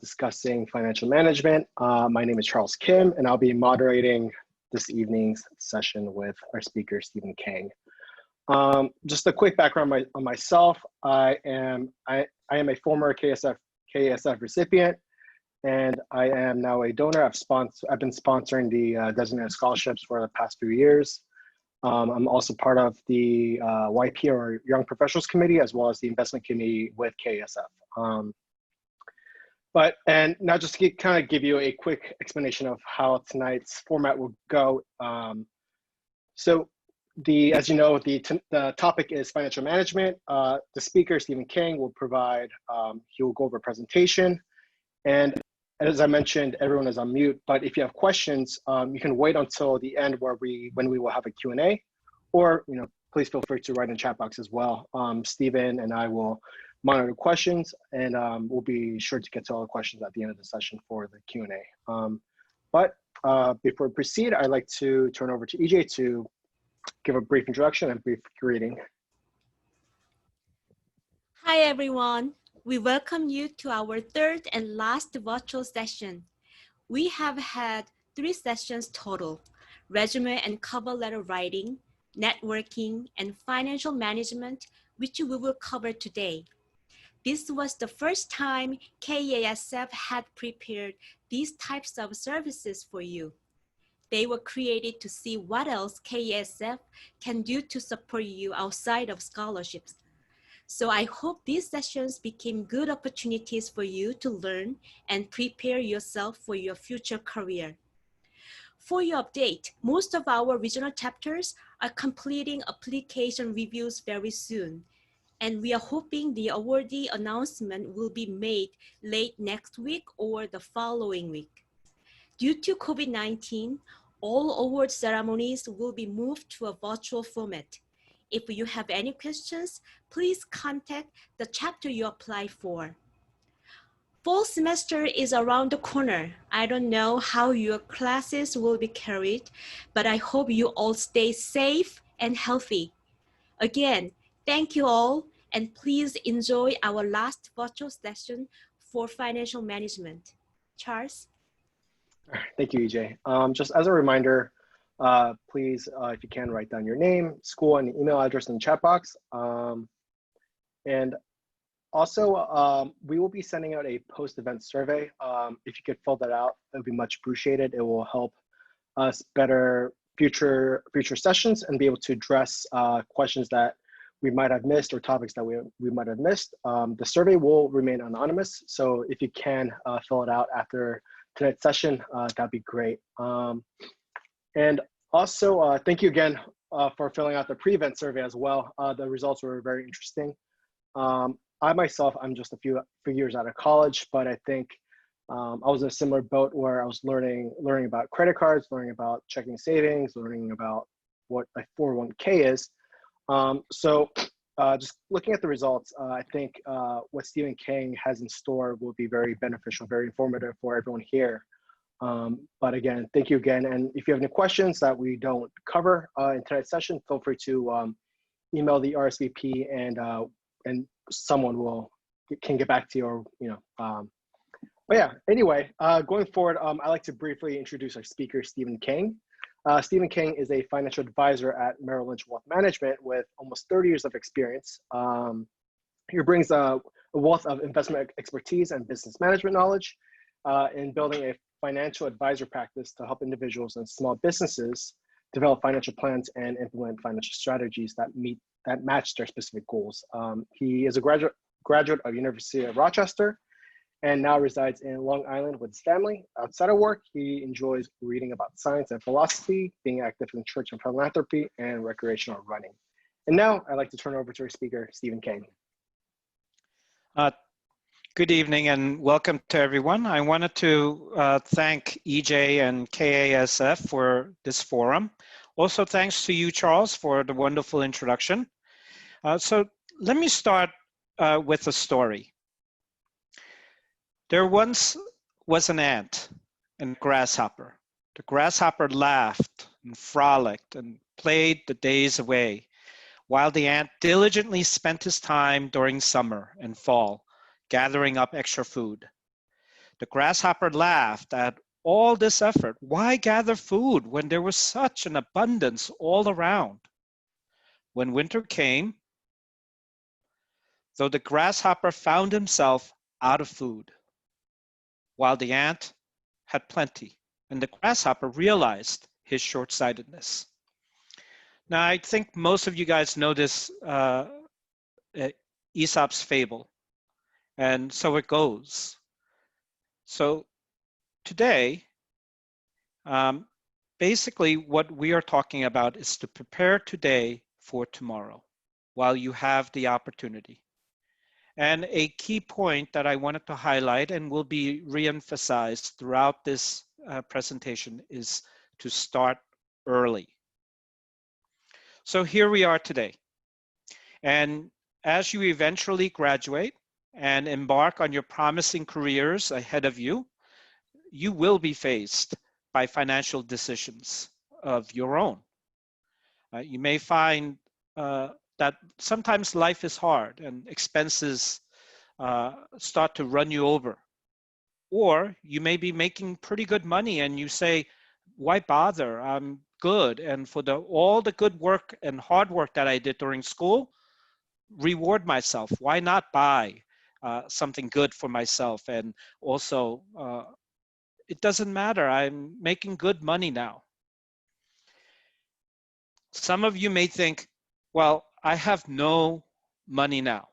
discussing financial management. My name is Charles Kim, and I'll be moderating this evening's session with our speaker, Stephen Kang. Just a quick background on myself. I am a former KASF recipient, and I am now a donor. I've been sponsoring the designated scholarships for the past few years. I'm also part of the YP, or Young Professionals Committee, as well as the investment committee with KASF. And now just to kind of give you a quick explanation of how tonight's format will go. As you know, the topic is financial management. The speaker, Stephen Kang, will provide, he will go over a presentation. And as I mentioned, everyone is on mute, but if you have questions, you can wait until the end when we will have a Q&A, or please feel free to write in the chat box as well. Stephen and I will monitor questions, and we'll be sure to get to all the questions at the end of the session for the Q&A. Before we proceed, I'd like to turn over to EJ to give a brief introduction and brief greeting. Hi, everyone. We welcome you to our third and last virtual session. We have had 3 sessions total: resume and cover letter writing, networking, and financial management, which we will cover today. This was the first time KASF had prepared these types of services for you. They were created to see what else KASF can do to support you outside of scholarships. So I hope these sessions became good opportunities for you to learn and prepare yourself for your future career. For your update, most of our regional chapters are completing application reviews very soon, and we are hoping the awardee announcement will be made late next week or the following week. Due to COVID-19, all award ceremonies will be moved to a virtual format. If you have any questions, please contact the chapter you apply for. Fall semester is around the corner. I don't know how your classes will be carried, but I hope you all stay safe and healthy. Again, thank you all, and please enjoy our last virtual session for financial management. Charles? Thank you, EJ. Just as a reminder, please, if you can, write down your name, school, and email address in the chat box. And also, we will be sending out a post-event survey. If you could fill that out, it would be much appreciated. It will help us better future sessions and be able to address questions that we might have missed or topics that we might have missed. The survey will remain anonymous, so if you can fill it out after tonight's session, that'd be great. And also, thank you again for filling out the pre-event survey as well. The results were very interesting. I myself, I'm just a few years out of college, but I think I was in a similar boat where I was learning about credit cards, learning about checking savings, learning about what a 401k is. Just looking at the results, I think what Stephen Kang has in store will be very beneficial, very informative for everyone here. But again, thank you again. And if you have any questions that we don't cover in tonight's session, feel free to email the RSVP, and someone can get back to you, or but yeah, anyway, going forward, I'd like to briefly introduce our speaker, Stephen Kang. Stephen Kang is a financial advisor at Merrill Lynch Wealth Management with almost 30 years of experience. He brings a wealth of investment expertise and business management knowledge in building a financial advisor practice to help individuals and small businesses develop financial plans and implement financial strategies that match their specific goals. He is a graduate of University of Rochester and now resides in Long Island with his family. Outside of work, he enjoys reading about science and philosophy, being active in church and philanthropy, and recreational running. And now I'd like to turn over to our speaker, Stephen Kang. Good evening and welcome to everyone. I wanted to thank EJ and KASF for this forum. Also, thanks to you, Charles, for the wonderful introduction. So let me start with a story. There once was an ant and a grasshopper. The grasshopper laughed and frolicked and played the days away, while the ant diligently spent his time during summer and fall, gathering up extra food. The grasshopper laughed at all this effort. Why gather food when there was such an abundance all around? When winter came, though the grasshopper found himself out of food, while the ant had plenty, and the grasshopper realized his short-sightedness. Now, I think most of you guys know this Aesop's fable, and so it goes. So today, basically what we are talking about is to prepare today for tomorrow while you have the opportunity. And a key point that I wanted to highlight and will be re-emphasized throughout this presentation is to start early. So here we are today. And as you eventually graduate and embark on your promising careers ahead of you, you will be faced by financial decisions of your own. You may find that sometimes life is hard and expenses start to run you over. Or you may be making pretty good money and you say, why bother? I'm good. And for all the good work and hard work that I did during school, reward myself. Why not buy something good for myself? And also, it doesn't matter. I'm making good money now. Some of you may think, well, I have no money now.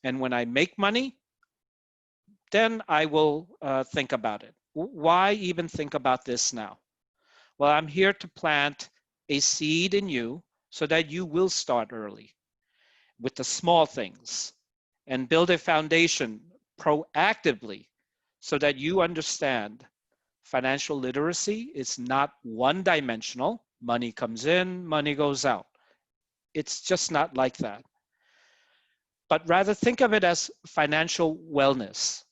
And when I make money, then I will think about it. Why even think about this now? Well, I'm here to plant a seed in you so that you will start early with the small things and build a foundation proactively so that you understand financial literacy is not one-dimensional. Money comes in, money goes out. It's just not like that. But rather think of it as financial wellness,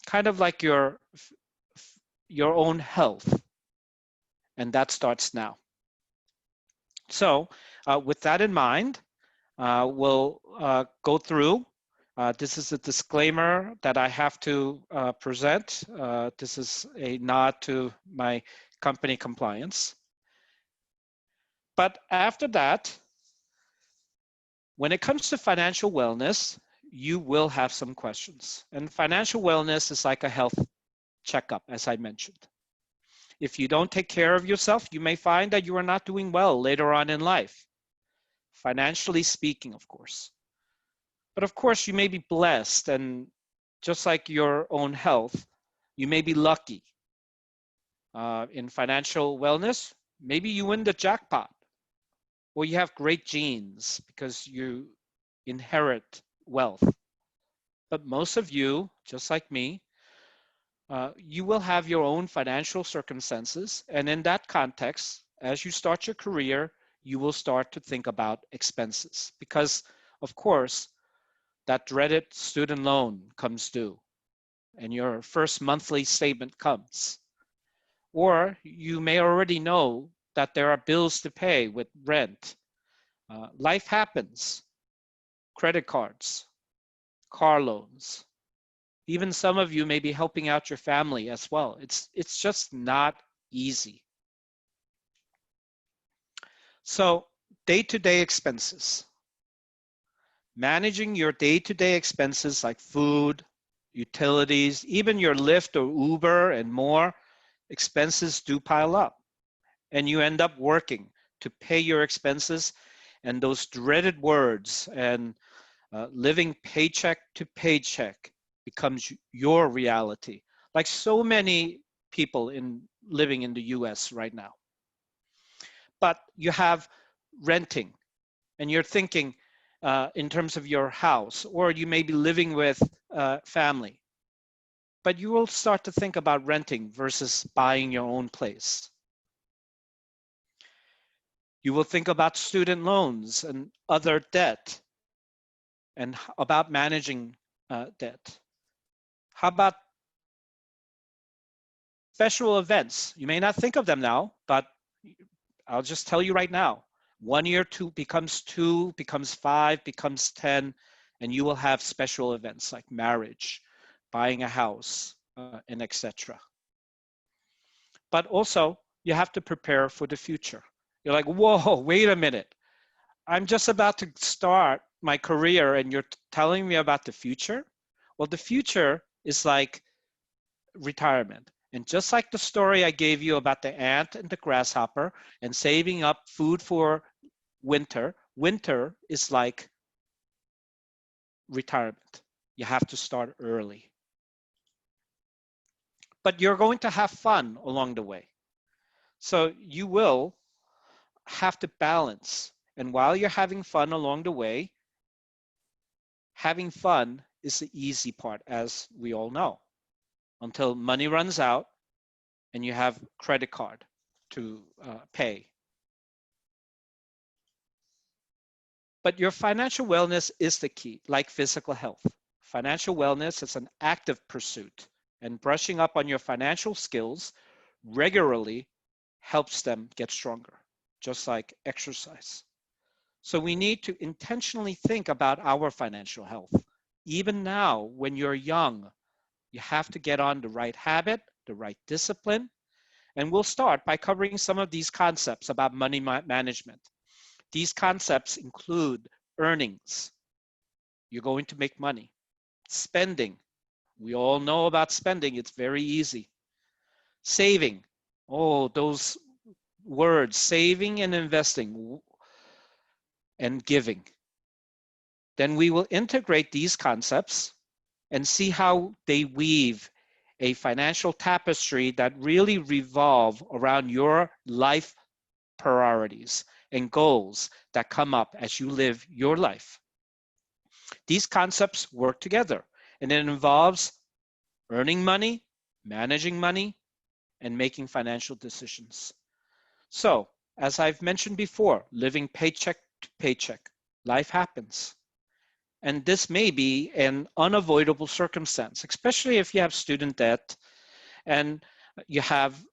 kind of like your own health. And that starts now. So with that in mind, we'll go through. This is a disclaimer that I have to present. This is a nod to my company compliance. But after that, when it comes to financial wellness, you will have some questions. And financial wellness is like a health checkup, as I mentioned. If you don't take care of yourself, you may find that you are not doing well later on in life, financially speaking, of course. But of course, you may be blessed, and just like your own health, you may be lucky. In financial wellness, maybe you win the jackpot, or you have great genes because you inherit wealth. But most of you, just like me, you will have your own financial circumstances. And in that context, as you start your career, you will start to think about expenses because, of course, that dreaded student loan comes due and your first monthly statement comes. Or you may already know that there are bills to pay with rent. Life happens, credit cards, car loans. Even some of you may be helping out your family as well. It's just not easy. So day-to-day expenses. Managing your day-to-day expenses like food, utilities, even your Lyft or Uber and more, expenses do pile up. And you end up working to pay your expenses, and those dreaded words and living paycheck to paycheck becomes your reality, like so many people living in the US right now. But you have renting, and you're thinking in terms of your house, or you may be living with family. But you will start to think about renting versus buying your own place. You will think about student loans and other debt and about managing debt. How about special events? You may not think of them now, but I'll just tell you right now, 1 year becomes 2, becomes 5, becomes 10, and you will have special events like marriage, buying a house, and etc. But also, you have to prepare for the future. You're like, whoa, wait a minute. I'm just about to start my career and you're telling me about the future? Well, the future is like retirement. And just like the story I gave you about the ant and the grasshopper and saving up food for winter, winter is like retirement. You have to start early. But you're going to have fun along the way. So you will have to balance. And while you're having fun along the way, having fun is the easy part, as we all know, until money runs out and you have credit card to pay. But your financial wellness is the key, like physical health. Financial wellness is an active pursuit, and brushing up on your financial skills regularly helps them get stronger, just like exercise. So we need to intentionally think about our financial health. Even now, when you're young, you have to get on the right habit, the right discipline. And we'll start by covering some of these concepts about money management. These concepts include earnings. You're going to make money. Spending. We all know about spending. It's very easy. Saving. Oh, those words, saving and investing and giving. Then we will integrate these concepts and see how they weave a financial tapestry that really revolve around your life priorities and goals that come up as you live your life. These concepts work together, and it involves earning money, managing money, and making financial decisions. So, as I've mentioned before, living paycheck to paycheck, life happens. And this may be an unavoidable circumstance, especially if you have student debt and you have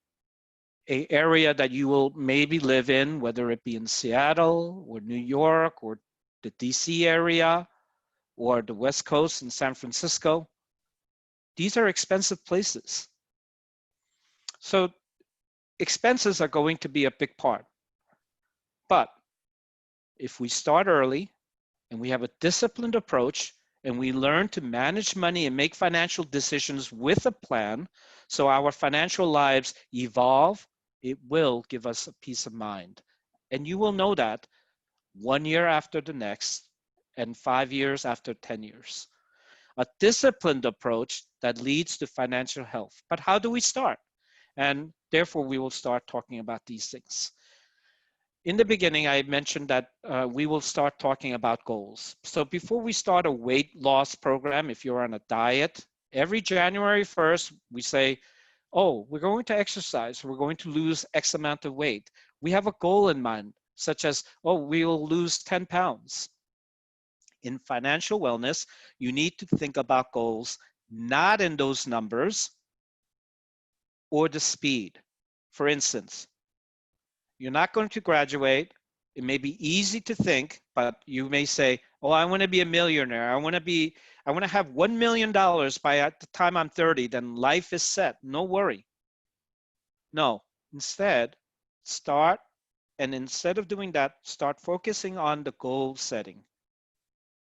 an area that you will maybe live in, whether it be in Seattle or New York or the DC area or the West Coast in San Francisco. These are expensive places. So expenses are going to be a big part. But if we start early and we have a disciplined approach and we learn to manage money and make financial decisions with a plan, so our financial lives evolve, it will give us a peace of mind. And you will know that 1 year after the next and 5 years after 10 years. A disciplined approach that leads to financial health. But how do we start? And therefore, we will start talking about these things. In the beginning, I mentioned that we will start talking about goals. So before we start a weight loss program, if you're on a diet, every January 1st, we say, oh, we're going to exercise. We're going to lose X amount of weight. We have a goal in mind, such as, oh, we will lose 10 pounds. In financial wellness, you need to think about goals not in those numbers or the speed. For instance, you're not going to graduate. It may be easy to think, but you may say, oh, I want to be a millionaire. I want to have $1 million by the time I'm 30, then life is set. No worry. No, instead, instead of doing that, start focusing on the goal setting.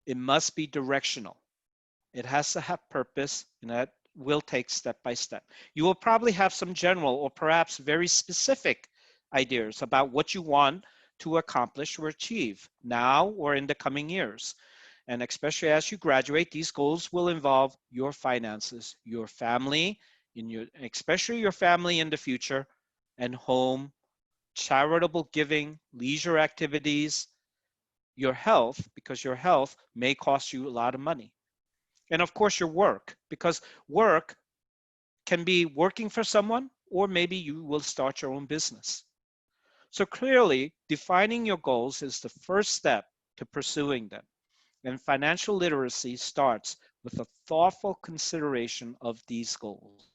It must be directional. It has to have purpose, and that will take step by step. You will probably have some general or perhaps very specific ideas about what you want to accomplish or achieve now or in the coming years. And especially as you graduate, these goals will involve your finances, your family, especially your family in the future, and home, charitable giving, leisure activities, your health, because your health may cost you a lot of money. And of course, your work, because work can be working for someone, or maybe you will start your own business. So clearly, defining your goals is the first step to pursuing them. And financial literacy starts with a thoughtful consideration of these goals.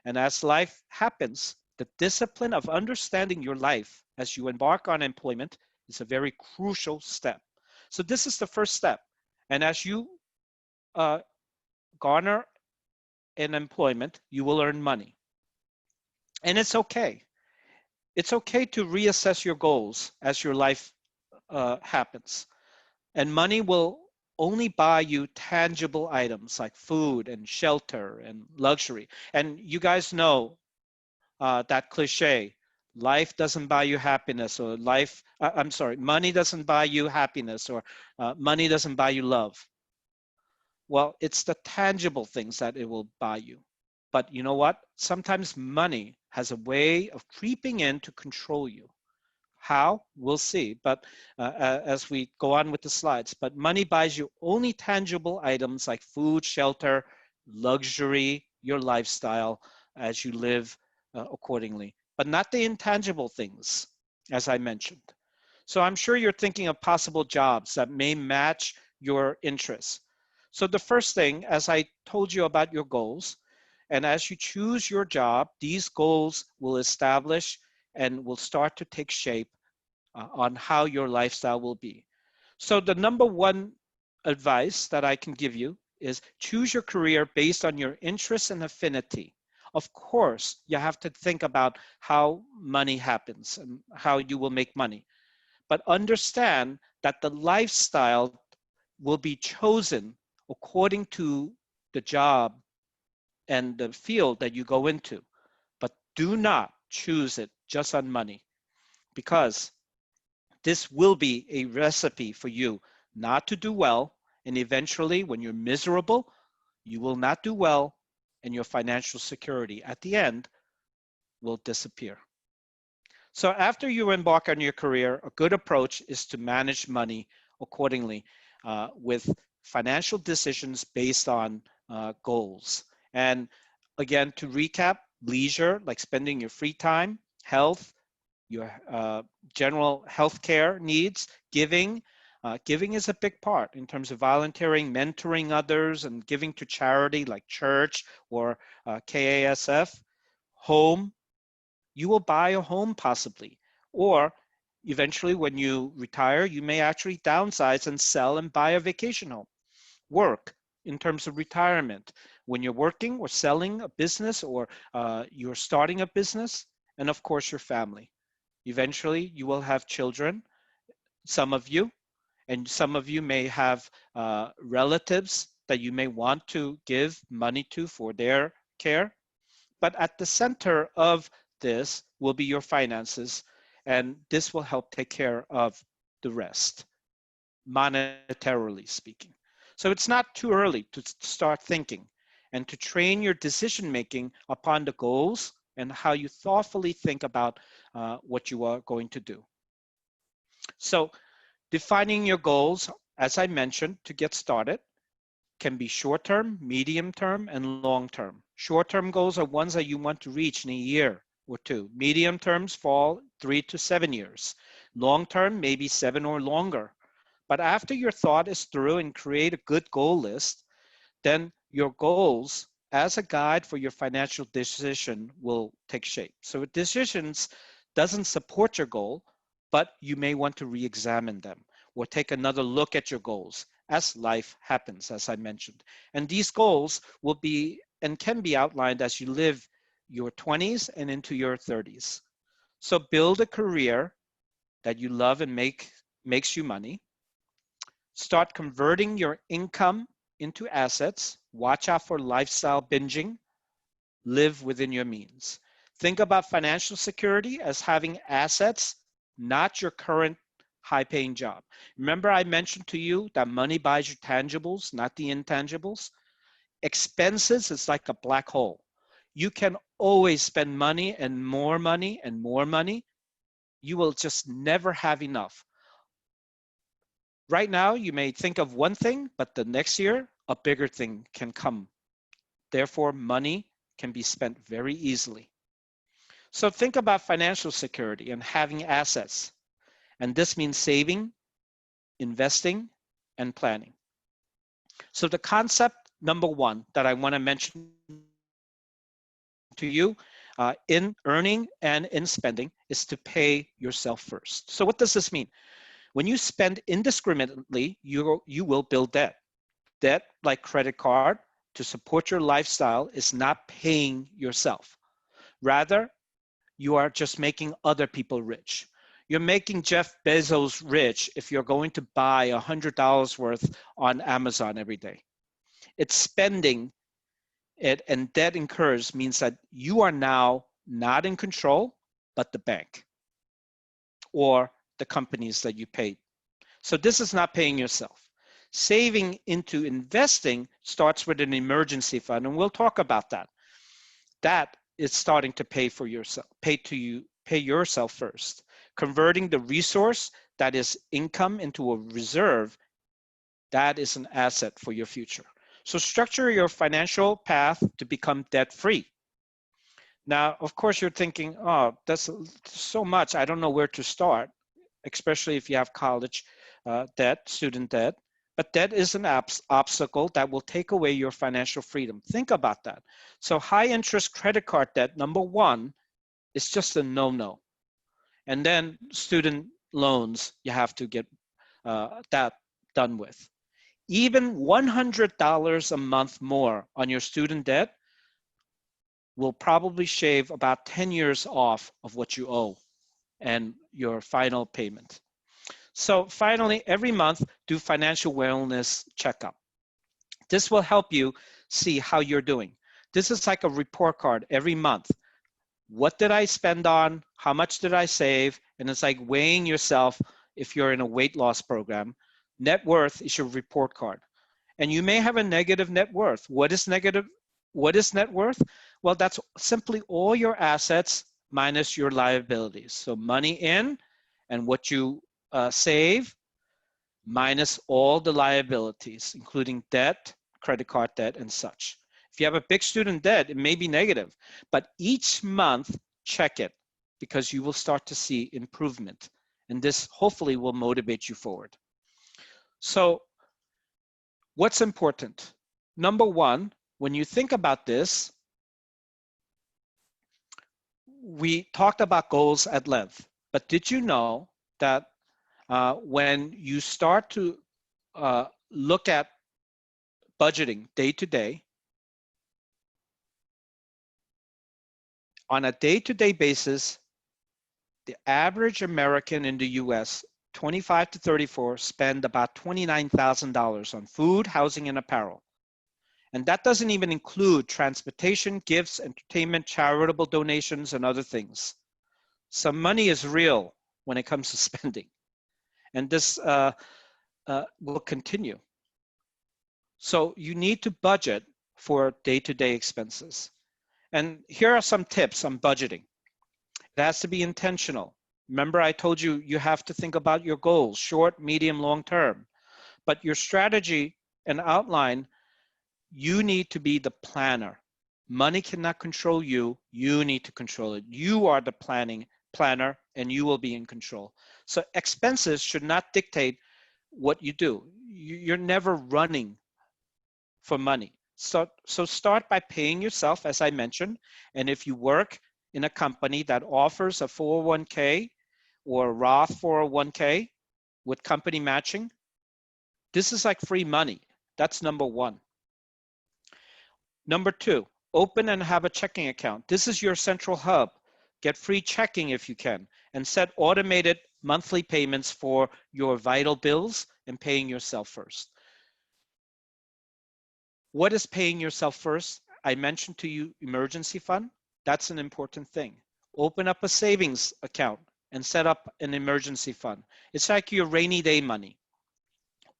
And as life happens, the discipline of understanding your life as you embark on employment is a very crucial step. So this is the first step. And as you garner an employment, you will earn money. And it's okay. It's okay to reassess your goals as your life happens. And money will only buy you tangible items like food and shelter and luxury. And you guys know that cliche, life doesn't buy you happiness, or I'm sorry, money doesn't buy you happiness, or money doesn't buy you love. Well, it's the tangible things that it will buy you. But you know what? Sometimes money has a way of creeping in to control you. How? We'll see, but as we go on with the slides. But money buys you only tangible items like food, shelter, luxury, your lifestyle as you live accordingly, but not the intangible things, as I mentioned. So I'm sure you're thinking of possible jobs that may match your interests. So the first thing, as I told you about your goals, and as you choose your job, these goals will establish and will start to take shape on how your lifestyle will be. So the number one advice that I can give you is choose your career based on your interests and affinity. Of course, you have to think about how money happens and how you will make money. But understand that the lifestyle will be chosen according to the job and the field that you go into. But do not choose it just on money, because this will be a recipe for you not to do well. And eventually, when you're miserable, you will not do well, and your financial security at the end will disappear. So after you embark on your career, a good approach is to manage money accordingly with financial decisions based on goals. And again, to recap, leisure, like spending your free time, health, your general healthcare needs, giving. Giving is a big part in terms of volunteering, mentoring others, and giving to charity like church or KASF. Home, you will buy a home possibly, or eventually when you retire, you may actually downsize and sell and buy a vacation home. Work, in terms of retirement, when you're working or selling a business, or you're starting a business, and of course your family. Eventually you will have children, some of you, and some of you may have relatives that you may want to give money to for their care. But at the center of this will be your finances, and this will help take care of the rest, monetarily speaking. So it's not too early to start thinking and to train your decision making upon the goals and how you thoughtfully think about what you are going to do. So defining your goals, as I mentioned, to get started, can be short-term, medium-term, and long-term. Short-term goals are ones that you want to reach in a year or two. Medium terms fall 3 to 7 years. Long-term, maybe 7 or longer. But after your thought is through and create a good goal list, then your goals as a guide for your financial decision will take shape. So if decisions doesn't support your goal, but you may want to re-examine them or take another look at your goals as life happens, as I mentioned. And these goals will be and can be outlined as you live your 20s and into your 30s. So build a career that you love and makes you money. Start converting your income into assets. Watch out for lifestyle binging. Live within your means. Think about financial security as having assets, not your current high-paying job. Remember I mentioned to you that money buys you tangibles, not the intangibles? Expenses is like a black hole. You can always spend money and more money and more money. You will just never have enough. Right now, you may think of one thing, but the next year, a bigger thing can come. Therefore, money can be spent very easily. So think about financial security and having assets. And this means saving, investing, and planning. So the concept number one that I want to mention to you in earning and in spending is to pay yourself first. So what does this mean? When you spend indiscriminately, you will build debt. Debt like credit card to support your lifestyle is not paying yourself. Rather, you are just making other people rich. You're making Jeff Bezos rich if you're going to buy $100 worth on Amazon every day. It's spending it, and debt incurs means that you are now not in control, but the bank or the companies that you paid. So this is not paying yourself. Saving into investing starts with an emergency fund, and we'll talk about that. That is starting to pay for yourself, pay yourself first. Converting the resource that is income into a reserve, that is an asset for your future. So structure your financial path to become debt-free. Now, of course, you're thinking, oh, that's so much. I don't know where to start, especially if you have college debt, student debt. But debt is an obstacle that will take away your financial freedom. Think about that. So high interest credit card debt, number one, is just a no-no. And then student loans, you have to get that done with. Even $100 a month more on your student debt will probably shave about 10 years off of what you owe and your final payment. So finally, every month, do financial wellness checkup. This will help you see how you're doing. This is like a report card every month. What did I spend on? How much did I save? And it's like weighing yourself if you're in a weight loss program. Net worth is your report card. And you may have a negative net worth. What is negative? What is net worth? Well, that's simply all your assets minus your liabilities. So money in and what you save minus all the liabilities, including debt, credit card debt, and such. If you have a big student debt, it may be negative, but each month, check it because you will start to see improvement. And this hopefully will motivate you forward. So what's important? Number one, when you think about this, we talked about goals at length, but did you know that when you start to look at budgeting day to day, on a day-to-day basis, the average American in the US, 25 to 34, spend about $29,000 on food, housing, and apparel. And that doesn't even include transportation, gifts, entertainment, charitable donations, and other things. So money is real when it comes to spending. And this will continue. So you need to budget for day-to-day expenses. And here are some tips on budgeting. It has to be intentional. Remember, I told you, you have to think about your goals, short, medium, long term. But your strategy and outline, you need to be the planner. Money cannot control you. You need to control it. You are the planner, and you will be in control. So expenses should not dictate what you do. You're never running for money. So start by paying yourself, as I mentioned. And if you work in a company that offers a 401k or a Roth 401k with company matching, this is like free money. That's number one. Number two, open and have a checking account. This is your central hub. Get free checking if you can, and set automated monthly payments for your vital bills and paying yourself first. What is paying yourself first? I mentioned to you emergency fund. That's an important thing. Open up a savings account and set up an emergency fund. It's like your rainy day money.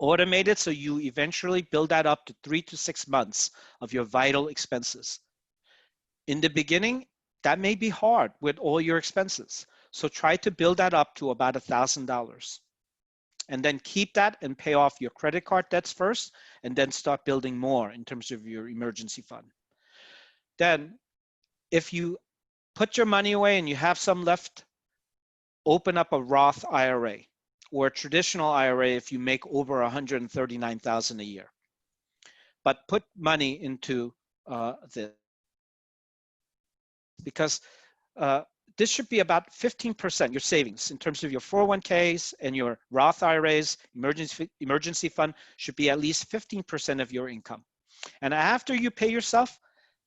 Automate it so you eventually build that up to 3 to 6 months of your vital expenses. In the beginning, that may be hard with all your expenses. So try to build that up to about $1,000. And then keep that and pay off your credit card debts first, and then start building more in terms of your emergency fund. Then if you put your money away and you have some left, open up a Roth IRA or a traditional IRA if you make over $139,000 a year. But put money into this because this should be about 15% your savings in terms of your 401ks and your Roth IRAs. Emergency fund should be at least 15% of your income. And after you pay yourself,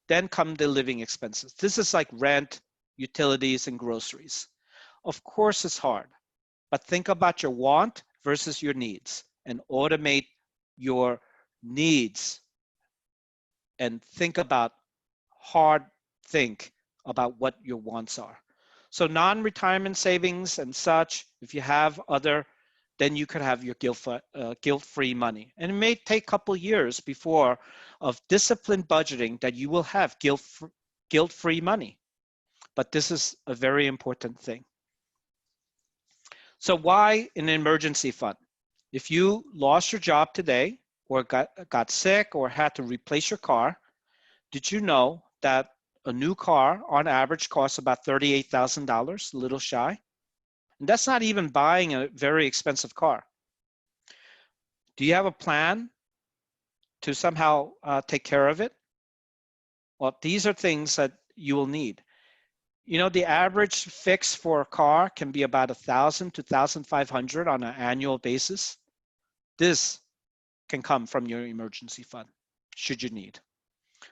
then come the living expenses. This is like rent, utilities, and groceries. Of course, it's hard, but think about your want versus your needs and automate your needs and think about what your wants are. So non-retirement savings and such, if you have other, then you could have your guilt-free money. And it may take a couple years before of disciplined budgeting that you will have guilt-free money. But this is a very important thing. So why an emergency fund? If you lost your job today or got sick or had to replace your car, did you know that a new car on average costs about $38,000, a little shy? And that's not even buying a very expensive car. Do you have a plan to somehow take care of it? Well, these are things that you will need. You know, the average fix for a car can be about $1,000 to $1,500 on an annual basis. This can come from your emergency fund, should you need.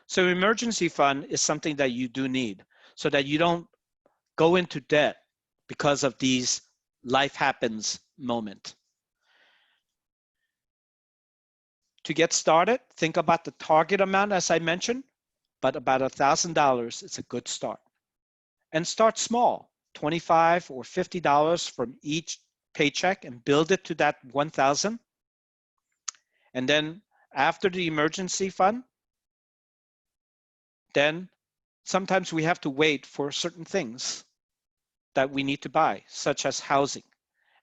So emergency fund is something that you do need so that you don't go into debt because of these life happens moment. To get started, think about the target amount as I mentioned, but about $1,000 is a good start. And start small, $25 or $50 from each paycheck and build it to that 1,000. And then after the emergency fund, then sometimes we have to wait for certain things that we need to buy, such as housing,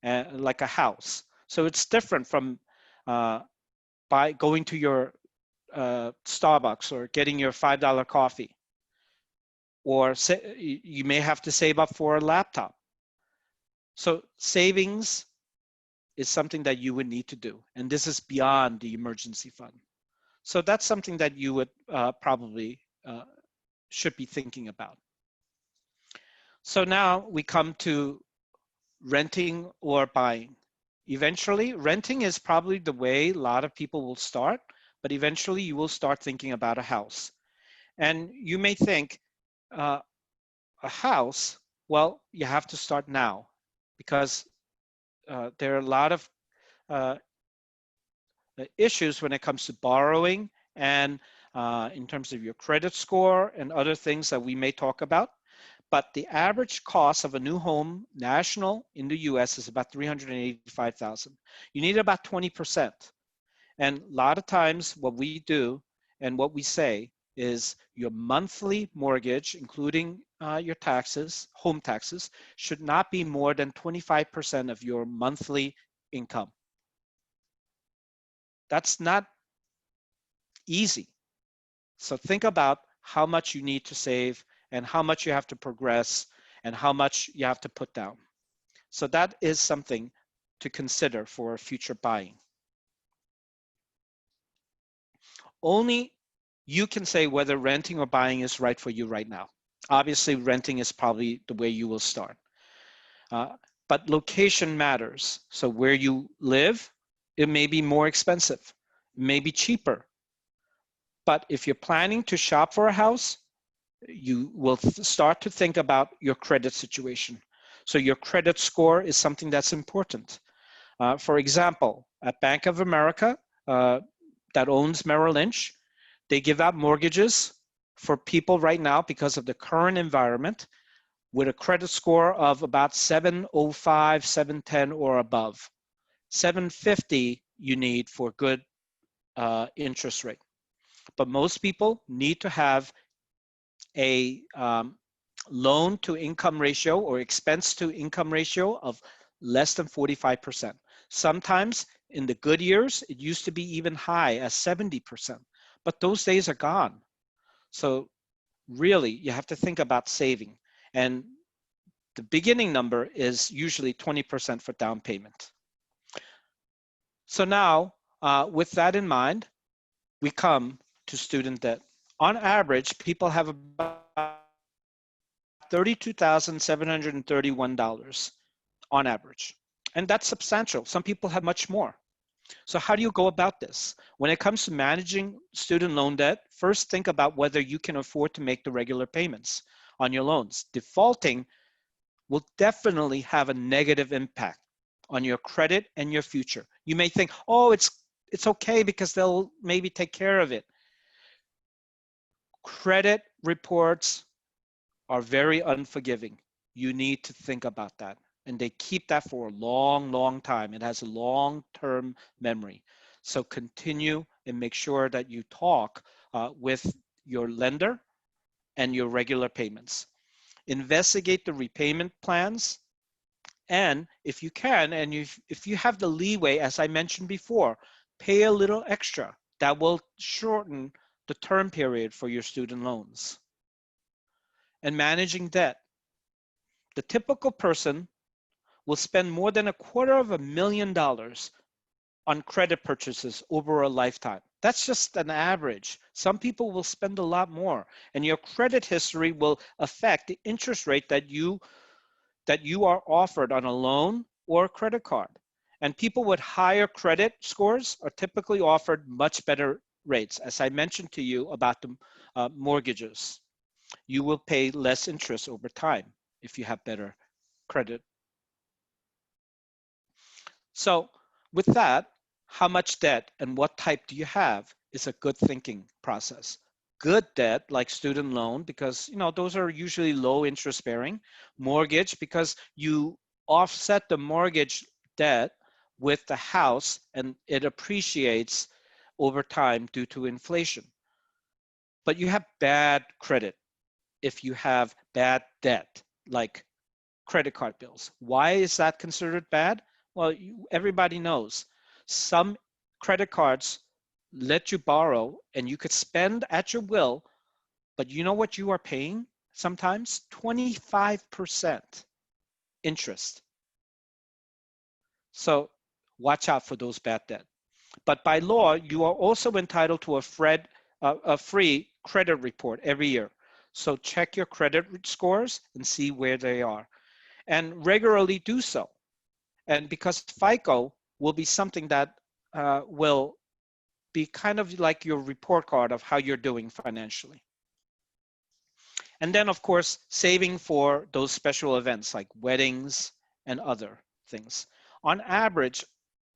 like a house. So it's different from going to your Starbucks or getting your $5 coffee. Or you may have to save up for a laptop. So savings is something that you would need to do. And this is beyond the emergency fund. So that's something that you would probably should be thinking about. So now we come to renting or buying. Eventually, renting is probably the way a lot of people will start, but eventually you will start thinking about a house. And you may think, a house, well, you have to start now because there are a lot of issues when it comes to borrowing and in terms of your credit score and other things that we may talk about. But the average cost of a new home national in the US is about $385,000. You need about 20%. And a lot of times what we do and what we say is your monthly mortgage, including your taxes, home taxes, should not be more than 25% of your monthly income. That's not easy. So think about how much you need to save and how much you have to progress and how much you have to put down. So that is something to consider for future buying. Only you can say whether renting or buying is right for you right now. Obviously, renting is probably the way you will start. But location matters. So where you live, it may be more expensive, it may be cheaper. But if you're planning to shop for a house, you will start to think about your credit situation. So your credit score is something that's important. For example, at Bank of America, that owns Merrill Lynch, they give out mortgages for people right now because of the current environment with a credit score of about 705, 710 or above. 750 you need for good interest rate. But most people need to have a loan to income ratio or expense to income ratio of less than 45%. Sometimes in the good years, it used to be even high as 70%, but those days are gone. So really, you have to think about saving. And the beginning number is usually 20% for down payment. So now, with that in mind, we come to student debt. On average, people have about $32,731 on average. And that's substantial. Some people have much more. So how do you go about this? When it comes to managing student loan debt, first think about whether you can afford to make the regular payments on your loans. Defaulting will definitely have a negative impact on your credit and your future. You may think, oh, it's okay because they'll maybe take care of it. Credit reports are very unforgiving. You need to think about that. And they keep that for a long, long time. It has a long-term memory. So continue and make sure that you talk with your lender and your regular payments. Investigate the repayment plans. And if you can, and if you have the leeway, as I mentioned before, pay a little extra. That will shorten the term period for your student loans. And managing debt. The typical person will spend more than $250,000 on credit purchases over a lifetime. That's just an average. Some people will spend a lot more, and your credit history will affect the interest rate that you are offered on a loan or a credit card. And people with higher credit scores are typically offered much better rates. As I mentioned to you about the mortgages, you will pay less interest over time if you have better credit. So with that, how much debt and what type do you have is a good thinking process. Good debt, like student loan, because those are usually low interest bearing. Mortgage, because you offset the mortgage debt with the house and it appreciates over time due to inflation. But you have bad credit if you have bad debt, like credit card bills. Why is that considered bad? Well, everybody knows some credit cards let you borrow and you could spend at your will, but you know what you are paying sometimes? 25% interest. So watch out for those bad debt. But by law, you are also entitled to a free credit report every year. So check your credit scores and see where they are, and regularly do so. And because FICO will be something that will be kind of like your report card of how you're doing financially. And then, of course, saving for those special events like weddings and other things. On average,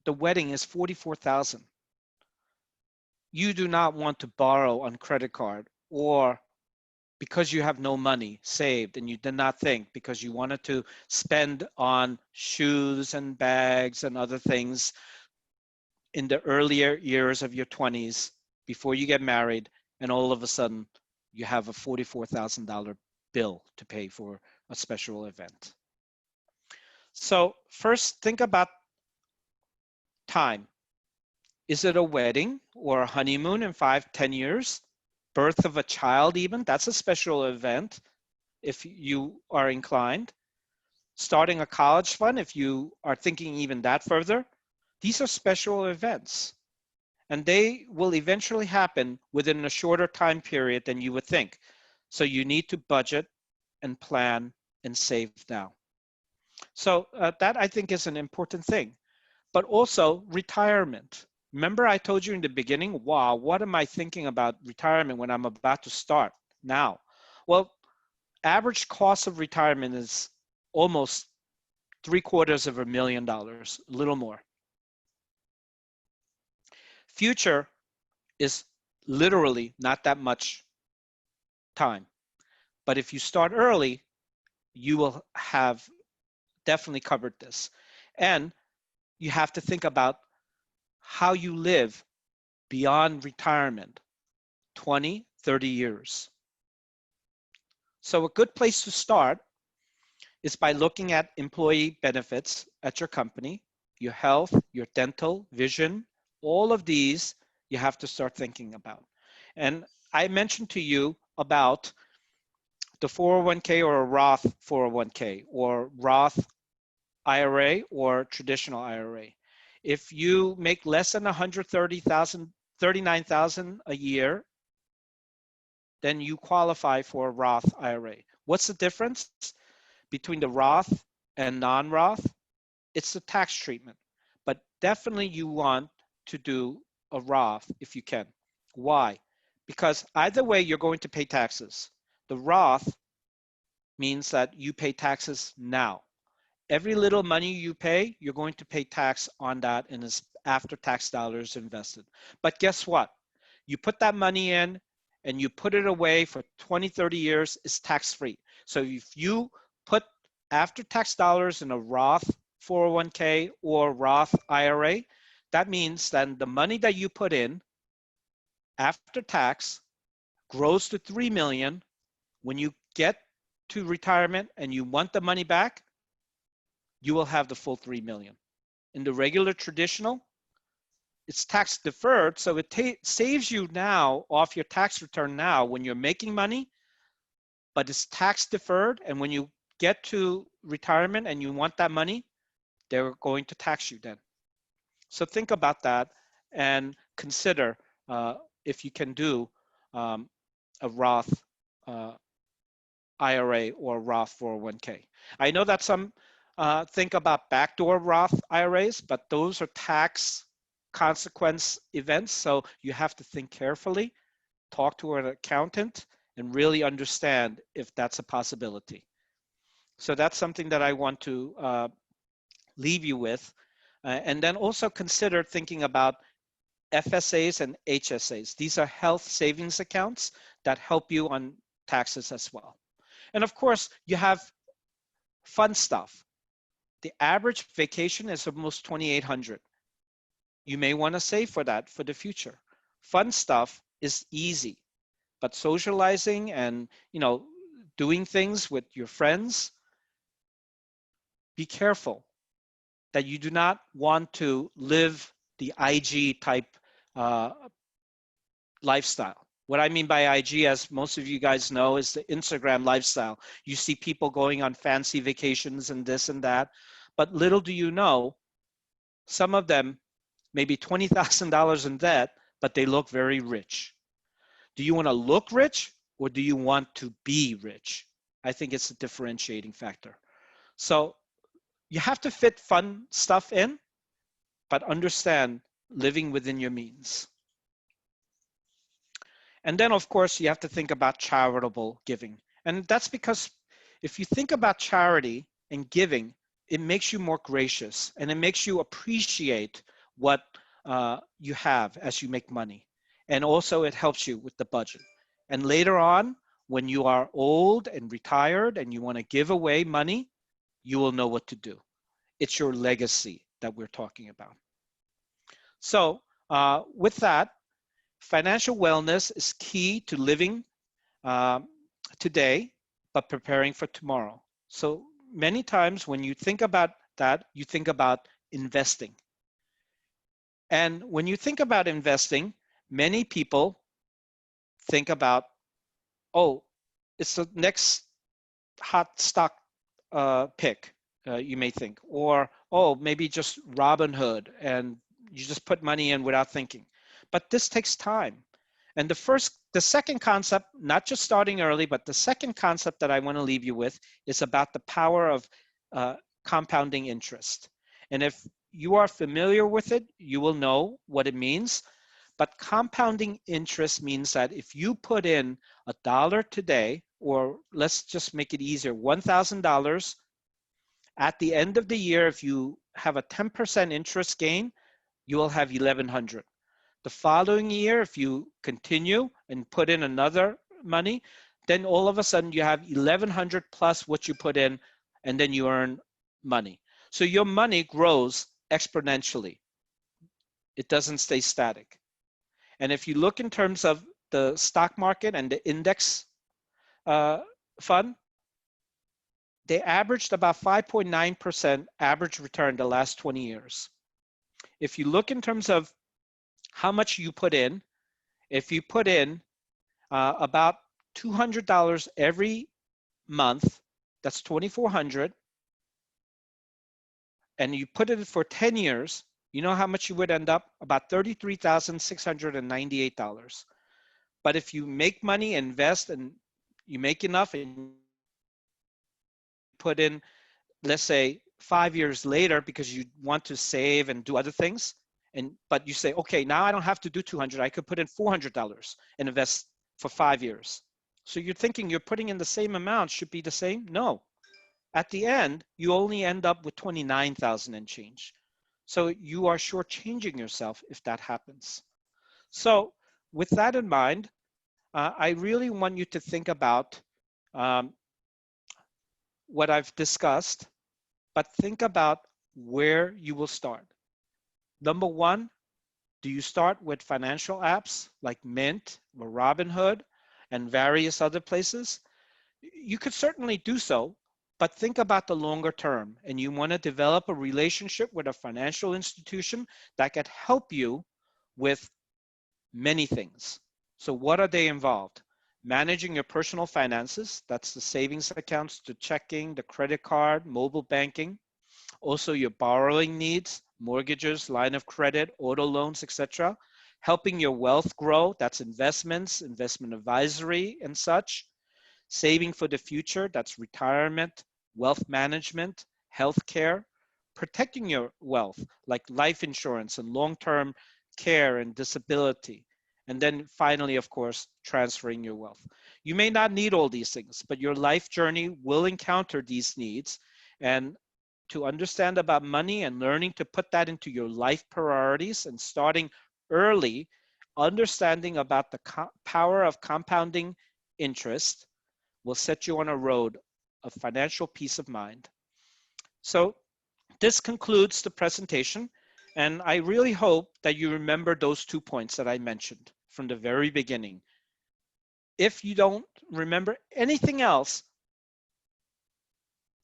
the wedding is $44,000. You do not want to borrow on credit card, or because you have no money saved and you did not think because you wanted to spend on shoes and bags and other things in the earlier years of your 20s before you get married, and all of a sudden you have a $44,000 bill to pay for a special event. So first, think about time. Is it a wedding or a honeymoon in 5-10 years? Birth of a child even, that's a special event if you are inclined. Starting a college fund, if you are thinking even that further. These are special events, and they will eventually happen within a shorter time period than you would think. So you need to budget and plan and save now. So that I think is an important thing. But also retirement. Remember I told you in the beginning, wow, what am I thinking about retirement when I'm about to start now? Well, average cost of retirement is almost $750,000, a little more. Future is literally not that much time. But if you start early, you will have definitely covered this. And you have to think about how you live beyond retirement, 20, 30 years. So a good place to start is by looking at employee benefits at your company, your health, your dental, vision, all of these you have to start thinking about. And I mentioned to you about the 401k or a Roth 401k or Roth IRA or traditional IRA. If you make less than $139,000 a year, then you qualify for a Roth IRA. What's the difference between the Roth and non-Roth? It's the tax treatment, but definitely you want to do a Roth if you can. Why? Because either way, you're going to pay taxes. The Roth means that you pay taxes now. Every little money you pay, you're going to pay tax on that and it's after tax dollars invested. But guess what? You put that money in and you put it away for 20, 30 years, it's tax-free. So if you put after tax dollars in a Roth 401k or Roth IRA, that means then the money that you put in after tax grows to 3 million. When you get to retirement and you want the money back, you will have the full 3 million. In the regular traditional, it's tax deferred, so it saves you now off your tax return now when you're making money, but it's tax deferred, and when you get to retirement and you want that money, they're going to tax you then. So think about that and consider if you can do a Roth IRA or Roth 401k. I know that some think about backdoor Roth IRAs, but those are tax consequence events. So you have to think carefully, talk to an accountant, and really understand if that's a possibility. So that's something that I want to leave you with. And then also consider thinking about FSAs and HSAs. These are health savings accounts that help you on taxes as well. And of course, you have fun stuff. The average vacation is almost $2,800. You may want to save for that for the future. Fun stuff is easy, but socializing and doing things with your friends, be careful that you do not want to live the IG type lifestyle. What I mean by IG, as most of you guys know, is the Instagram lifestyle. You see people going on fancy vacations and this and that, but little do you know, some of them may be $20,000 in debt, but they look very rich. Do you want to look rich or do you want to be rich? I think it's a differentiating factor. So you have to fit fun stuff in, but understand living within your means. And then, of course, you have to think about charitable giving. And that's because if you think about charity and giving, it makes you more gracious and it makes you appreciate what you have as you make money. And also it helps you with the budget. And later on, when you are old and retired and you want to give away money, you will know what to do. It's your legacy that we're talking about. So with that, financial wellness is key to living today, but preparing for tomorrow. So many times when you think about that, you think about investing. And when you think about investing, many people think about, oh, it's the next hot stock pick, you may think, or, oh, maybe just Robinhood and you just put money in without thinking. But this takes time. And the second concept, not just starting early, but the second concept that I want to leave you with is about the power of compounding interest. And if you are familiar with it, you will know what it means. But compounding interest means that if you put in $1 today, or let's just make it easier, $1,000, at the end of the year, if you have a 10% interest gain, you will have $1,100. The following year, if you continue and put in another money, then all of a sudden you have $1,100 plus what you put in, and then you earn money. So your money grows exponentially. It doesn't stay static. And if you look in terms of the stock market and the index fund, they averaged about 5.9% average return the last 20 years. If you look in terms of how much you put in, if you put in about $200 every month, that's $2,400, and you put it for 10 years, you know how much you would end up? About $33,698. But if you make money, invest, and you make enough and put in, let's say, 5 years later because you want to save and do other things, But you say, okay, now I don't have to do 200. I could put in $400 and invest for 5 years. So you're thinking you're putting in the same amount, should be the same? No. At the end, you only end up with 29,000 and change. So you are shortchanging yourself if that happens. So with that in mind, I really want you to think about what I've discussed, but think about where you will start. Number one, do you start with financial apps like Mint or Robinhood and various other places? You could certainly do so, but think about the longer term, and you want to develop a relationship with a financial institution that could help you with many things. So what are they involved? Managing your personal finances, that's the savings accounts, the checking, the credit card, mobile banking. Also your borrowing needs, mortgages, line of credit, auto loans, etc. Helping your wealth grow, that's investments, investment advisory and such. Saving for the future, that's retirement, wealth management, healthcare. Protecting your wealth, like life insurance and long-term care and disability. And then finally, of course, transferring your wealth. You may not need all these things, but your life journey will encounter these needs. And to understand about money and learning to put that into your life priorities and starting early, understanding about the power of compounding interest will set you on a road of financial peace of mind. So this concludes the presentation, and I really hope that you remember those 2 points that I mentioned from the very beginning. If you don't remember anything else,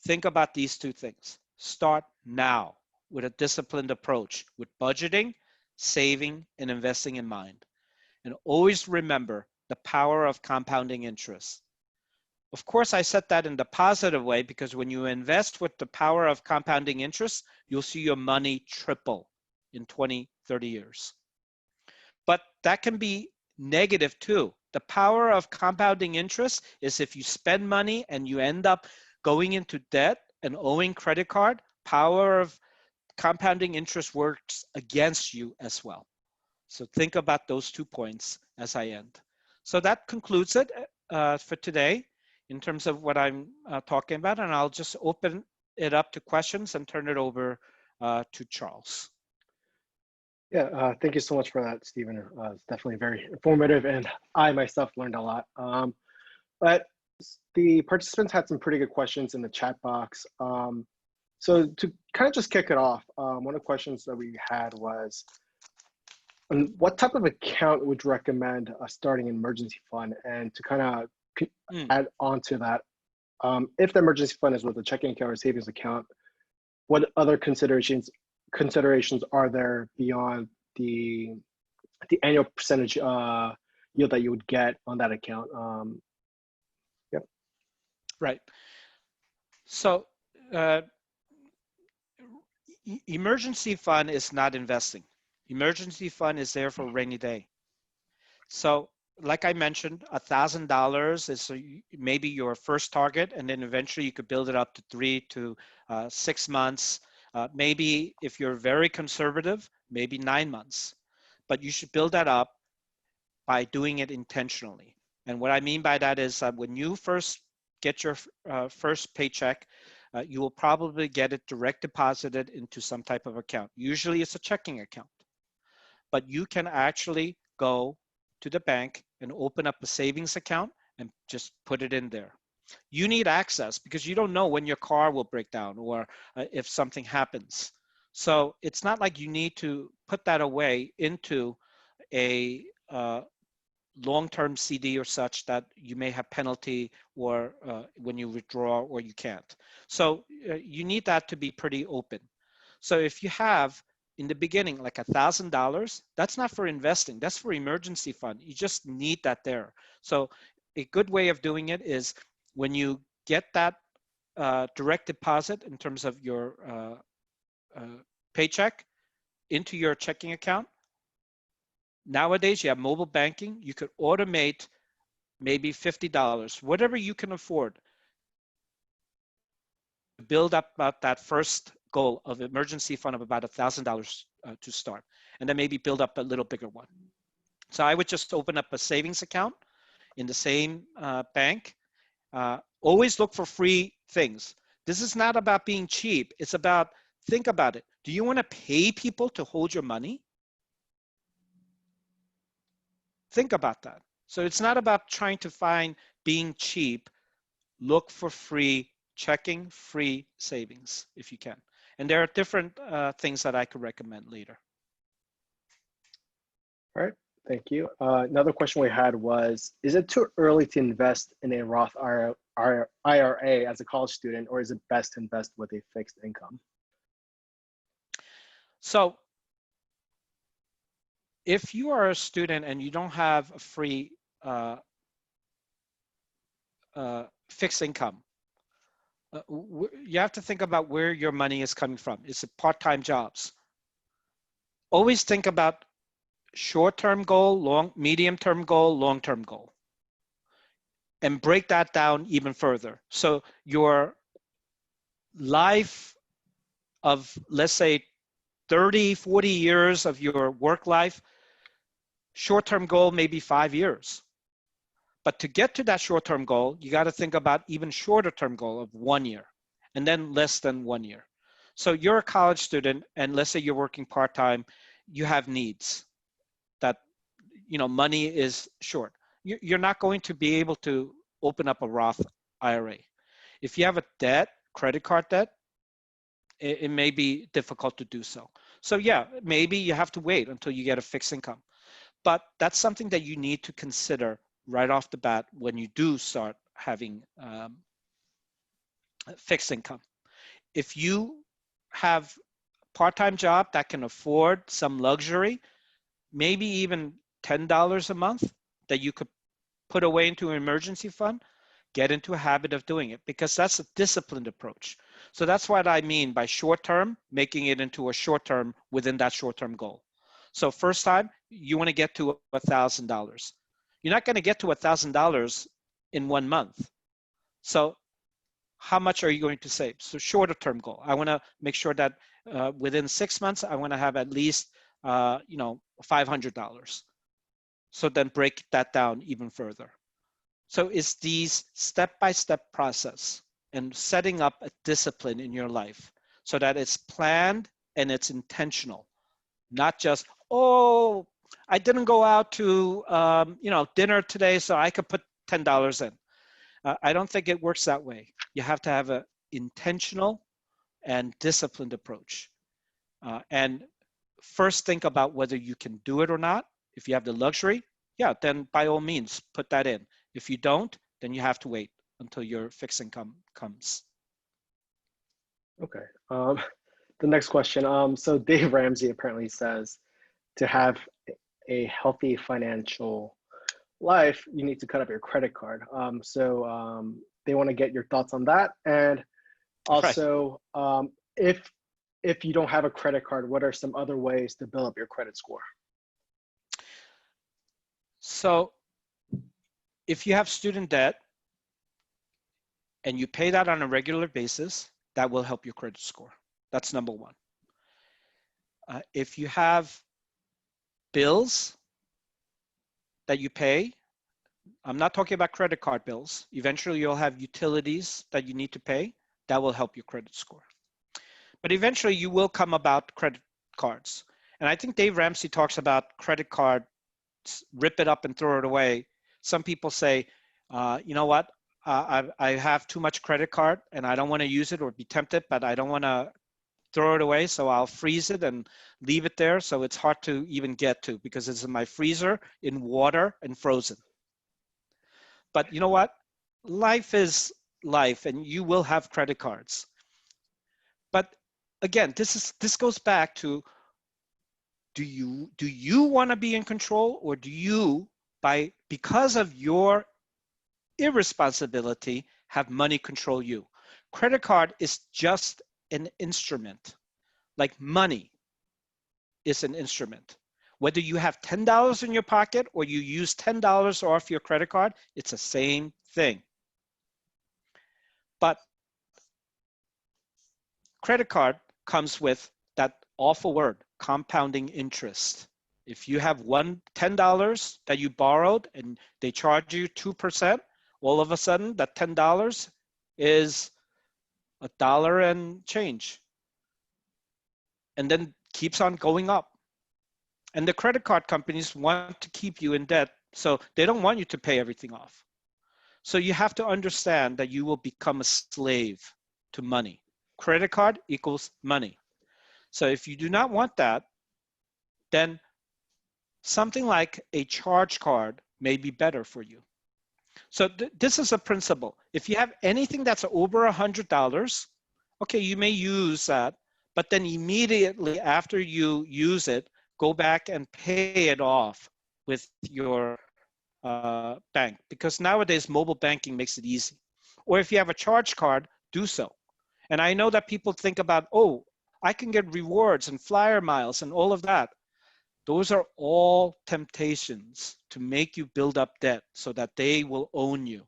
think about these 2 things. Start now with a disciplined approach with budgeting, saving, and investing in mind. And always remember the power of compounding interest. Of course, I said that in the positive way because when you invest with the power of compounding interest, you'll see your money triple in 20, 30 years. But that can be negative too. The power of compounding interest is if you spend money and you end up going into debt and owing credit card, power of compounding interest works against you as well. So think about those 2 points as I end. So that concludes it for today in terms of what I'm talking about, and I'll just open it up to questions and turn it over to Charles. Yeah, thank you so much for that, Stephen. It's definitely very informative, and I myself learned a lot. But the participants had some pretty good questions in the chat box. So to kind of just kick it off, one of the questions that we had was, what type of account would you recommend starting an emergency fund? And to kind of add on to that, if the emergency fund is with a checking account or savings account, what other considerations are there beyond the annual percentage yield that you would get on that account? Yep. Right. So emergency fund is not investing. Emergency fund is there for a rainy day. So like I mentioned, $1,000 is maybe your first target, and then eventually you could build it up to 3 to 6 months. Maybe if you're very conservative, maybe 9 months. But you should build that up by doing it intentionally. And what I mean by that is that when you first get your first paycheck, you will probably get it direct deposited into some type of account. Usually it's a checking account. But you can actually go to the bank and open up a savings account and just put it in there. You need access because you don't know when your car will break down or if something happens. So it's not like you need to put that away into a long-term CD or such that you may have penalty or when you withdraw or you can't. So you need that to be pretty open. So if you have in the beginning like $1,000, that's not for investing, that's for emergency fund. You just need that there. So a good way of doing it is when you get that direct deposit in terms of your paycheck into your checking account. Nowadays, you have mobile banking. You could automate maybe $50, whatever you can afford. Build up about that first goal of emergency fund of about $1,000 to start, and then maybe build up a little bigger one. So I would just open up a savings account in the same bank. Always look for free things. This is not about being cheap. It's about, think about it. Do you want to pay people to hold your money? Think about that. So it's not about trying to find being cheap. Look for free checking, free savings if you can. And there are different things that I could recommend later. All right, thank you. Another question we had was, is it too early to invest in a Roth IRA as a college student, or is it best to invest with a fixed income? So if you are a student and you don't have a free fixed income, you have to think about where your money is coming from. Is it part-time jobs? Always think about short-term goal, medium-term goal, long-term goal, and break that down even further. So your life of, let's say, 30, 40 years of your work life, short-term goal may be 5 years. But to get to that short-term goal, you got to think about even shorter-term goal of 1 year, and then less than 1 year. So you're a college student, and let's say you're working part-time, you have needs that, you know, money is short. You're not going to be able to open up a Roth IRA. If you have a debt, credit card debt, it may be difficult to do so. So yeah, maybe you have to wait until you get a fixed income. But that's something that you need to consider right off the bat when you do start having fixed income. If you have a part-time job that can afford some luxury, maybe even $10 a month that you could put away into an emergency fund, get into a habit of doing it, because that's a disciplined approach. So that's what I mean by short-term, making it into a short-term within that short-term goal. So first time, you want to get to $1,000. You're not going to get to $1,000 in 1 month. So how much are you going to save? So shorter term goal. I want to make sure that within 6 months, I want to have at least $500. So then break that down even further. So it's these step-by-step process and setting up a discipline in your life so that it's planned and it's intentional, not just, oh, I didn't go out to dinner today, so I could put $10 in. I don't think it works that way. You have to have an intentional and disciplined approach. And first think about whether you can do it or not. If you have the luxury, yeah, then by all means, put that in. If you don't, then you have to wait until your fixed income comes. Okay. The next question. So Dave Ramsey apparently says to have a healthy financial life, you need to cut up your credit card. They want to get your thoughts on that. And also, right. If you don't have a credit card, what are some other ways to build up your credit score? So if you have student debt and you pay that on a regular basis, that will help your credit score. That's number one. If you have bills that you pay, I'm not talking about credit card bills. Eventually you'll have utilities that you need to pay. That will help your credit score. But eventually you will come about credit cards. And I think Dave Ramsey talks about credit card, rip it up and throw it away. Some people say, you know what, I have too much credit card and I don't want to use it or be tempted, but I don't want to throw it away. So I'll freeze it and leave it there. So it's hard to even get to because it's in my freezer, in water and frozen. But you know what? Life is life and you will have credit cards. But again, this goes back to, do you want to be in control, or do you, because of your irresponsibility, have money control you? Credit card is just an instrument. Like money is an instrument. Whether you have $10 in your pocket or you use $10 off your credit card, it's the same thing. But credit card comes with that awful word, compounding interest. If you have $10 that you borrowed and they charge you 2%, all of a sudden that $10 is $1 and change, and then keeps on going up. And the credit card companies want to keep you in debt, so they don't want you to pay everything off. So you have to understand that you will become a slave to money. Credit card equals money. So if you do not want that, then something like a charge card may be better for you. So this is a principle. If you have anything that's over $100, okay, you may use that, but then immediately after you use it, go back and pay it off with your bank, because nowadays mobile banking makes it easy. Or if you have a charge card, do so. And I know that people think about, oh, I can get rewards and flyer miles and all of that. Those are all temptations to make you build up debt so that they will own you.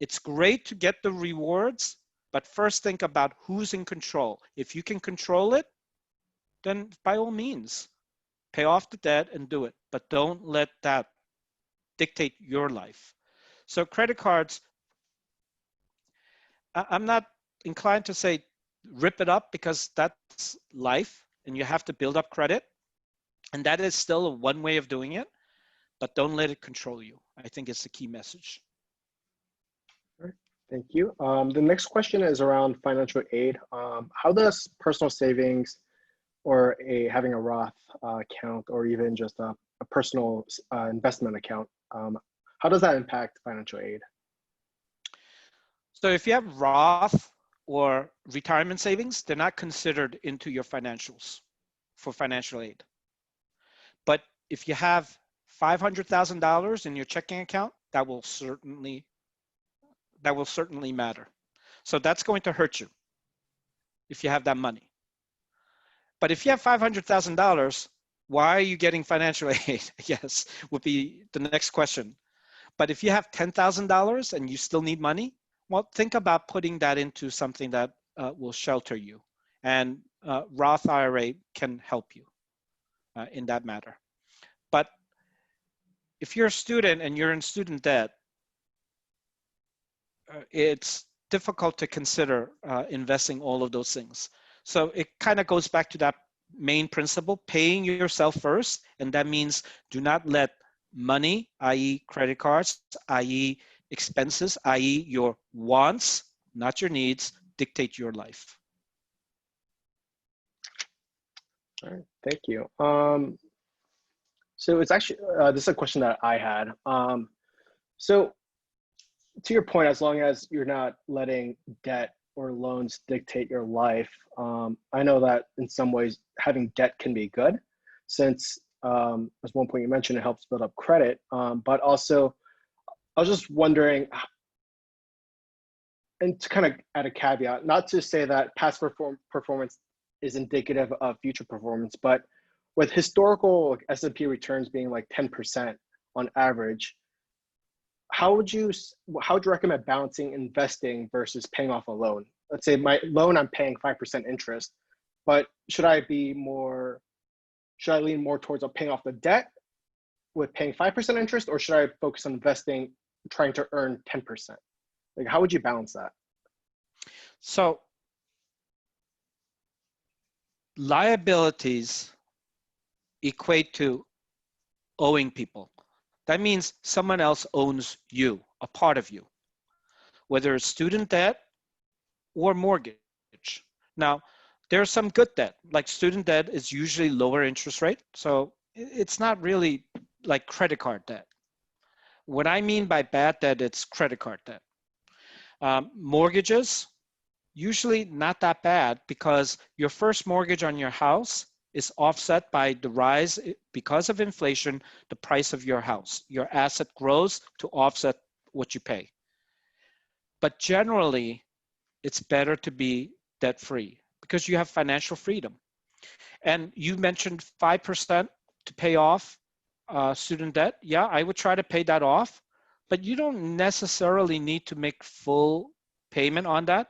It's great to get the rewards, but first think about who's in control. If you can control it, then by all means, pay off the debt and do it, but don't let that dictate your life. So credit cards, I'm not inclined to say rip it up, because that's life and you have to build up credit. And that is still one way of doing it, but don't let it control you. I think it's the key message. All right, thank you. The next question is around financial aid. How does personal savings or having a Roth account, or even just a personal investment account, how does that impact financial aid? So if you have Roth or retirement savings, they're not considered into your financials for financial aid. But if you have $500,000 in your checking account, that will certainly matter. So that's going to hurt you if you have that money. But if you have $500,000, why are you getting financial aid? Yes, would be the next question. But if you have $10,000 and you still need money, well, think about putting that into something that will shelter you. And Roth IRA can help you in that matter. But if you're a student and you're in student debt, it's difficult to consider investing all of those things. So it kind of goes back to that main principle, paying yourself first. And that means do not let money, i.e. credit cards, i.e. expenses, i.e. your wants, not your needs, dictate your life. All right, thank you. So it's actually, this is a question that I had. So to your point, as long as you're not letting debt or loans dictate your life, I know that in some ways having debt can be good, since as one point you mentioned, it helps build up credit. But also, I was just wondering, and to kind of add a caveat, not to say that past performance is indicative of future performance, but with historical S&P returns being like 10% on average, how would you recommend balancing investing versus paying off a loan? Let's say my loan, I'm paying 5% interest, but should I lean more towards paying off the debt with paying 5% interest, or should I focus on investing, trying to earn 10%? Like, how would you balance that? So liabilities equate to owing people. That means someone else owns you, a part of you, whether it's student debt or mortgage. Now, there's some good debt, like student debt is usually lower interest rate. So it's not really like credit card debt. What I mean by bad debt, it's credit card debt. Mortgages, usually not that bad, because your first mortgage on your house is offset by the rise, because of inflation, the price of your house. Your asset grows to offset what you pay. But generally, it's better to be debt-free because you have financial freedom. And you mentioned 5% to pay off student debt. Yeah, I would try to pay that off, but you don't necessarily need to make full payment on that.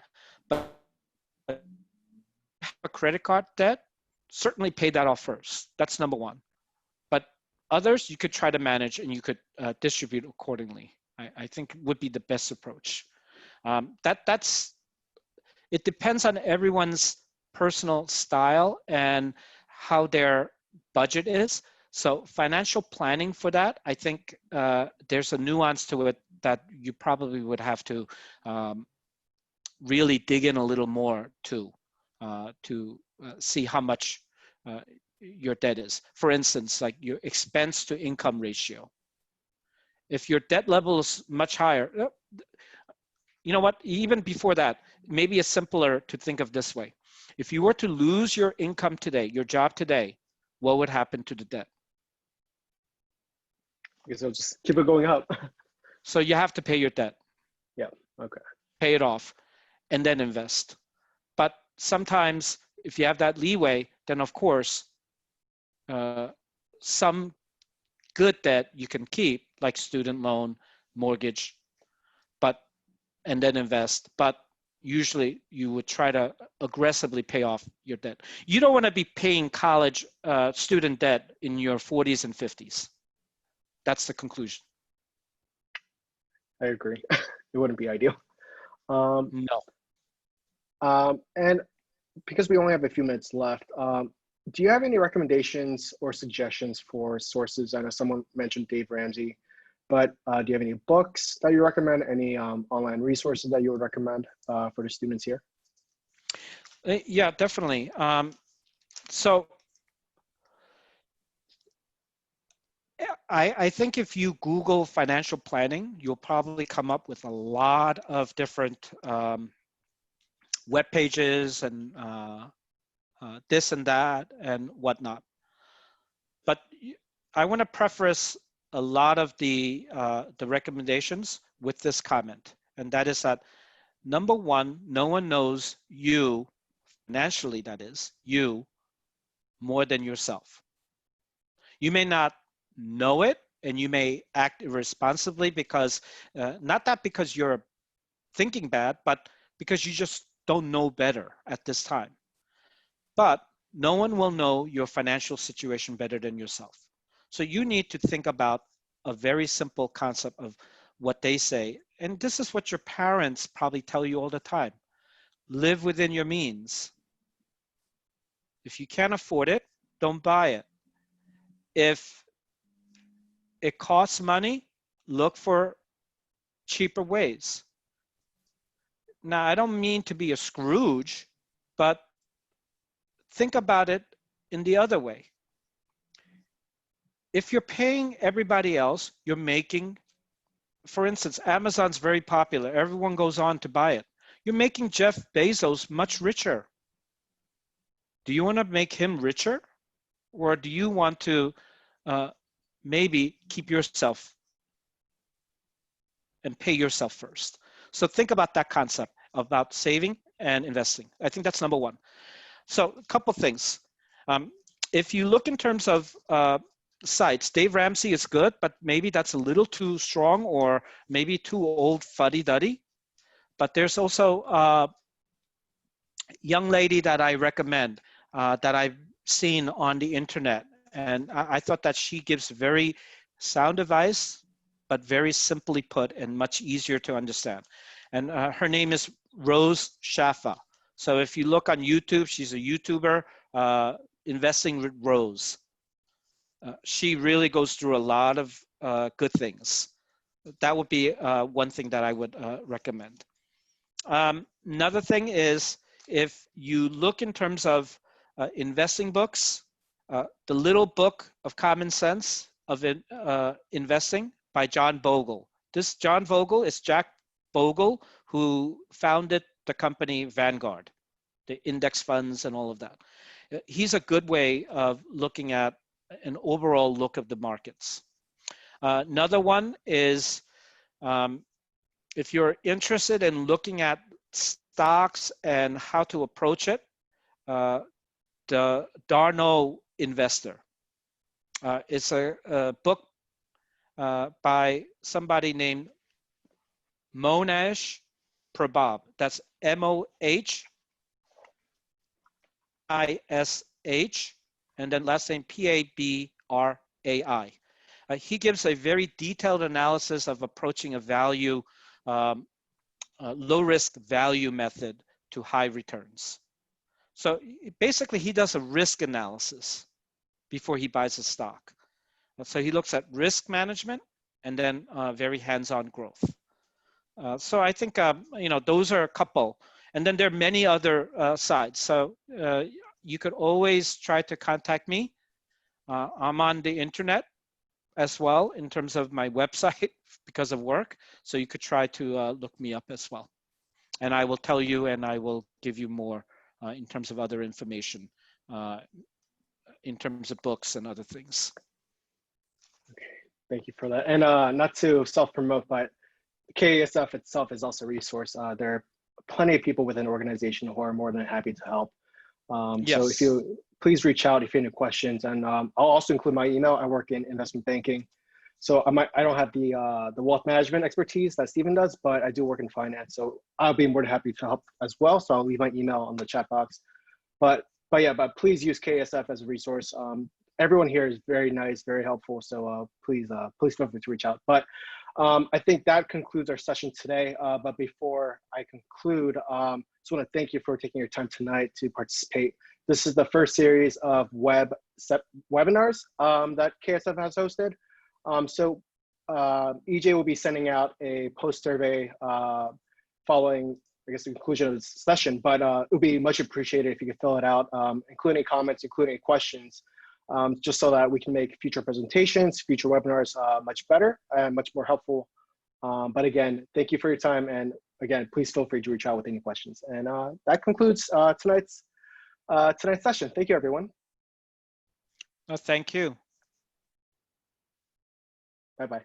But have a credit card debt, certainly pay that off first. That's number one. But others you could try to manage and you could distribute accordingly. I think would be the best approach. It depends on everyone's personal style and how their budget is. So financial planning for that, I think there's a nuance to it that you probably would have to really dig in a little more to see how much your debt is. For instance, like your expense to income ratio. If your debt level is much higher, you know what, even before that, maybe it's simpler to think of this way. If you were to lose your income today, your job today, what would happen to the debt? I guess I'll just keep it going up. So you have to pay your debt. Yeah, okay. Pay it off and then invest. But sometimes if you have that leeway, then of course, some good debt you can keep, like student loan, mortgage, and then invest. But usually you would try to aggressively pay off your debt. You don't want to be paying college student debt in your 40s and 50s. That's the conclusion. I agree. It wouldn't be ideal. No. And because we only have a few minutes left, do you have any recommendations or suggestions for sources? I know someone mentioned Dave Ramsey, but do you have any books that you recommend? Any online resources that you would recommend for the students here? Yeah, definitely. So I think if you Google financial planning, you'll probably come up with a lot of different web pages and this and that and whatnot. But I want to preface a lot of the recommendations with this comment, and that is that number one, no one knows you financially, that is, you more than yourself. You may not know it and you may act irresponsibly because, not that because you're thinking bad, but because you just don't know better at this time. But no one will know your financial situation better than yourself. So you need to think about a very simple concept of what they say. And this is what your parents probably tell you all the time. Live within your means. If you can't afford it, don't buy it. If it costs money, look for cheaper ways. Now, I don't mean to be a Scrooge, but think about it in the other way. If you're paying everybody else, you're making, for instance, Amazon's very popular. Everyone goes on to buy it. You're making Jeff Bezos much richer. Do you want to make him richer? Or do you want to maybe keep yourself and pay yourself first? So think about that concept about saving and investing. I think that's number one. So a couple things. If you look in terms of sites, Dave Ramsey is good, but maybe that's a little too strong or maybe too old fuddy-duddy. But there's also a young lady that I recommend that I've seen on the internet. And I thought that she gives very sound advice, but very simply put and much easier to understand. And her name is Rose Shaffa. So if you look on YouTube, she's a YouTuber, Investing with Rose. She really goes through a lot of good things. That would be one thing that I would recommend. Another thing is if you look in terms of investing books, the Little Book of Common Sense of Investing by John Bogle. This John Bogle is Jack Bogle, who founded the company Vanguard, the index funds and all of that. He's a good way of looking at an overall look of the markets. Another one is if you're interested in looking at stocks and how to approach it, the Darno Investor. It's a book by somebody named Monash Prabhat. That's M-O-H P-I-S-H, and then last name P-A-B-R-A-I. He gives a very detailed analysis of approaching a value, low risk value method to high returns. So basically he does a risk analysis before he buys a stock. So he looks at risk management and then very hands-on growth. So I think, those are a couple. And then there are many other sides. So you could always try to contact me. I'm on the internet as well in terms of my website because of work. So you could try to look me up as well. And I will tell you and I will give you more in terms of other information, in terms of books and other things. Okay, thank you for that. And not to self-promote, but KASF itself is also a resource. There are plenty of people within the organization who are more than happy to help. Yes. So if you please reach out if you have any questions, and I'll also include my email. I work in investment banking, so I don't have the wealth management expertise that Stephen does, but I do work in finance. So I'll be more than happy to help as well. So I'll leave my email on the chat box. But please use KASF as a resource. Everyone here is very nice, very helpful. So please feel free to reach out. But I think that concludes our session today. But before I conclude, just want to thank you for taking your time tonight to participate. This is the first series of webinars that KASF has hosted. So EJ will be sending out a post survey following, I guess, the conclusion of this session, but it would be much appreciated if you could fill it out, including comments, including questions, just so that we can make future presentations, future webinars much better and much more helpful. But again, thank you for your time. And again, please feel free to reach out with any questions. And that concludes tonight's session. Thank you, everyone. Thank you. Bye-bye.